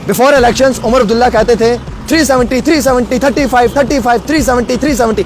Before elections Omar Abdullah कहते थे 370, 370, 35, 35, 370, 370।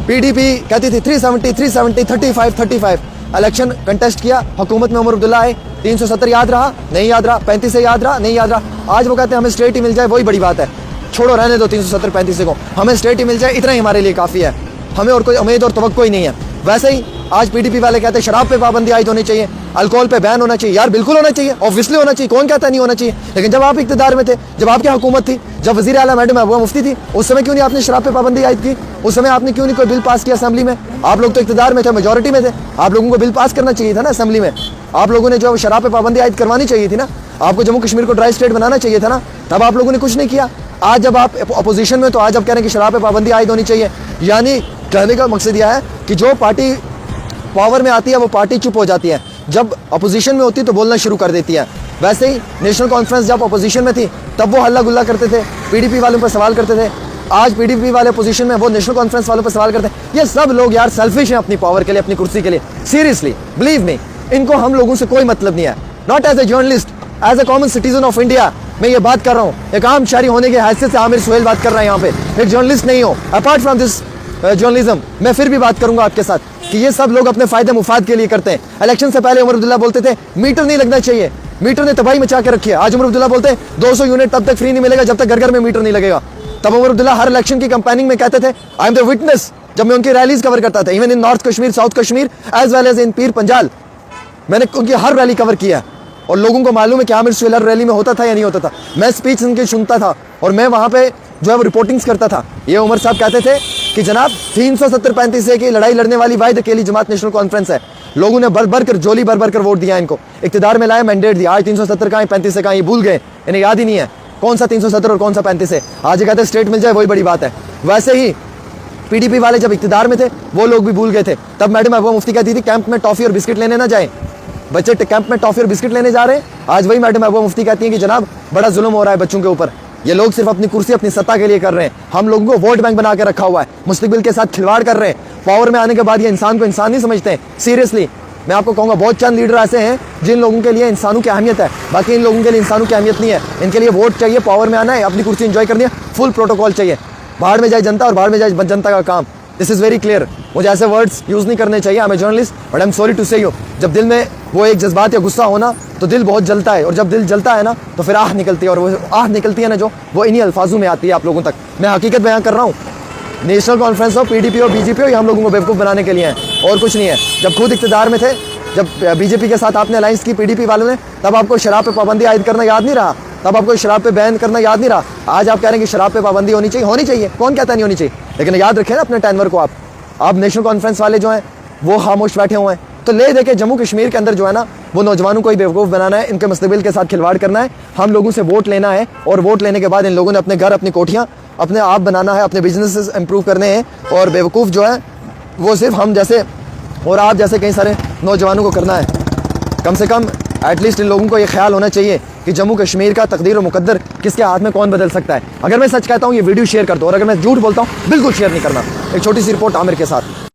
PDP कहती थी 370, 370, 35, 35। इलेक्शन कंटेस्ट किया, हुकूमत में उमर अब्दुल्ला आए, 370 याद रहा नहीं याद रहा, 35 से याद रहा नहीं याद रहा। आज वो कहते हैं हमें स्टेट ही मिल जाए, वही बड़ी बात है। छोड़ो रहने दो 370 35 को, हमें स्टेट ही मिल जाए, इतना ही हमारे लिए काफ़ी है, हमें और कोई उम्मीद और तवक्को ही नहीं है। वैसे ही आज पीडीपी वाले कहते हैं शराब पे पाबंदी आयद होनी चाहिए, अल्कोहल पे बैन होना चाहिए। यार बिल्कुल होना चाहिए, ऑब्वियसली होना चाहिए, कौन कहता नहीं होना चाहिए। लेकिन जब आप इक़्तिदार में थे, जब आपकी हुकूमत थी, जब वज़ीर आला मैडम महबूबा मुफ्ती थी, उस समय क्यों नहीं आपने शराब पे पाबंदी आयद की? उस समय आपने क्यों नहीं कोई बिल पास किया असेंबली में? आप लोग तो इक़्तिदार में थे, मेजॉरिटी में थे, आप लोगों को बिल पास करना चाहिए था ना असेंबली में। आप लोगों ने जो शराब पे पाबंदी आयद करवानी चाहिए थी ना, आपको जम्मू कश्मीर को ड्राई स्टेट बनाना चाहिए था ना, तब आप लोगों ने कुछ नहीं किया। आज जब आप अपोजिशन में, तो आज आप कह रहे हैं कि शराब पे पाबंदी आयद होनी चाहिए। यानी कहने का मकसद यह है कि जो पार्टी पावर में आती है वो पार्टी चुप हो जाती है, जब अपोजिशन में होती है तो बोलना शुरू कर देती है। वैसे ही नेशनल कॉन्फ्रेंस जब अपोजिशन में थी तब वो हल्ला गुल्ला करते थे, पीडीपी वालों पर सवाल करते थे। आज पीडीपी वाले अपोजिशन में, वो नेशनल कॉन्फ्रेंस वालों पर सवाल करते हैं। ये सब लोग यार सेल्फिश हैं अपनी पावर के लिए, अपनी कुर्सी के लिए। सीरियसली बिलीव मी, इनको हम लोगों से कोई मतलब नहीं है। Not as a journalist, as a common citizen of India मैं ये बात कर रहा हूँ। एक आम शहरी होने की हैसियत से आमिर सुहेल बात कर रहा है यहाँ पे, एक जर्नलिस्ट नहीं हो। अपार्ट फ्रॉम दिस जर्नलिज्म मैं फिर भी बात करूंगा आपके साथ कि ये सब लोग अपने फायदे मुफाद के लिए करते हैं। इलेक्शन से पहले उमर अब्दुल्ला बोलते थे मीटर नहीं लगना चाहिए, मीटर ने तबाही मचा के रखी है। आज उमर अब्दुल्ला बोलते हैं 200 यूनिट तब तक फ्री नहीं मिलेगा जब तक घर घर में मीटर नहीं लगेगा। तब उमर अब्दुल्ला हर इलेक्शन की कैंपेनिंग में कहते थे आई एम द विटनेस, जब मैं उनकी रैलीज कवर करता था, even in north Kashmir, south Kashmir as well as in Pir Panjal, मैंने उनकी हर रैली कवर किया है। और लोगों को मालूम है कि आमिर सुहेल रैली में होता था या नहीं होता था। मैं स्पीच उनकी सुनता था और मैं वहाँ पे जो है वो रिपोर्टिंग्स करता था। ये उमर साहब कहते थे कि जनाब 370-35 से की लड़ाई लड़ने वाली वाहिद अकेली जमात नेशनल कॉन्फ्रेंस है। लोगों ने भर कर जोली भर कर वोट दिया, इनको इक़्तिदार में लाया, मैंडेट दिया। आज 370 कहाँ है, 35 से कहाँ, ये भूल गए, इन्हें याद ही नहीं है कौन सा 370 और कौन सा 35 है। आज ये कहते हैं स्टेट मिल जाए, वही बड़ी बात है। वैसे ही पीडीपी वाले जब इक़्तिदार में थे वो लोग भी भूल गए थे। तब मैडम महबूबा मुफ्ती कहती थी कैंप में टॉफ़ी और बिस्किट लेने ना जाएं, बच्चे कैंप में टॉफ़ी और बिस्किट लेने जा रहे हैं। आज वही मैडम महबूबा मुफ्ती कहती हैं कि जनाब बड़ा जुल्म हो रहा है बच्चों के ऊपर, ये लोग सिर्फ अपनी कुर्सी अपनी सत्ता के लिए कर रहे हैं, हम लोगों को वोट बैंक बना के रखा हुआ है, मुस्तकबिल के साथ खिलवाड़ कर रहे हैं। पावर में आने के बाद ये इंसान को इंसान नहीं समझते हैं। सीरियसली मैं आपको कहूँगा बहुत चंद लीडर ऐसे हैं जिन लोगों के लिए इंसानों की अहमियत है, बाकी इन लोगों के लिए इंसानों की अहमियत नहीं है। इनके लिए वोट चाहिए, पावर में आना है, अपनी कुर्सी इंजॉय करनी है, फुल प्रोटोकॉल चाहिए। बाहर में जाए जनता और बाहर में जाए जनता का काम। This is very clear. मुझे ऐसे वर्ड्स यूज़ नहीं करने चाहिए, I am a journalist, but I am sorry to say you. जब दिल में वो एक जज्बात या गुस्सा होना तो दिल बहुत जलता है, और जब दिल जलता है ना तो फिर आह निकलती है, और वो आह निकलती है ना जो, वो इन्हीं अल्फाजों में आती है आप लोगों तक। मैं हकीकत बयां कर रहा हूँ। नेशनल कॉन्फ्रेंस हो, पीडीपी हो, बीजेपी हो, ये हम लोगों को बेवकूफ़ बनाने के लिए है और कुछ नहीं है। जब खुद इक़्तिदार में थे, जब बीजेपी के साथ आपने अलायंस की पीडीपी वालों ने, तब आपको शराब पे पाबंदी आयद करना याद नहीं रहा, तब आपको शराब पे बैन करना याद नहीं रहा। आज आप कह रहे हैं कि शराब पे पाबंदी होनी चाहिए, होनी चाहिए, कौन कहता नहीं होनी चाहिए, लेकिन याद रखें ना अपने टेनवर को। आप नेशनल कॉन्फ्रेंस वाले जो हैं वो खामोश बैठे हुए हैं, तो ले देखे जम्मू कश्मीर के अंदर जो है ना वो नौजवानों को ही बेवकूफ़ बनाना है, इनके मुस्तकबिल के साथ खिलवाड़ करना है। हम लोगों से वोट लेना है और वोट लेने के बाद इन लोगों ने अपने घर, अपनी कोठियाँ, अपने आप बनाना है, अपने बिजनेस इंप्रूव करने हैं। और बेवकूफ़ जो है वो सिर्फ हम जैसे और आप जैसे कई सारे नौजवानों को करना है। कम से कम एटलीस्ट इन लोगों को ये ख्याल होना चाहिए कि जम्मू कश्मीर का तकदीर और मुकद्दर किसके हाथ में कौन बदल सकता है। अगर मैं सच कहता हूँ ये वीडियो शेयर कर दो, और अगर मैं झूठ बोलता हूँ बिल्कुल शेयर नहीं करना। एक छोटी सी रिपोर्ट आमिर के साथ।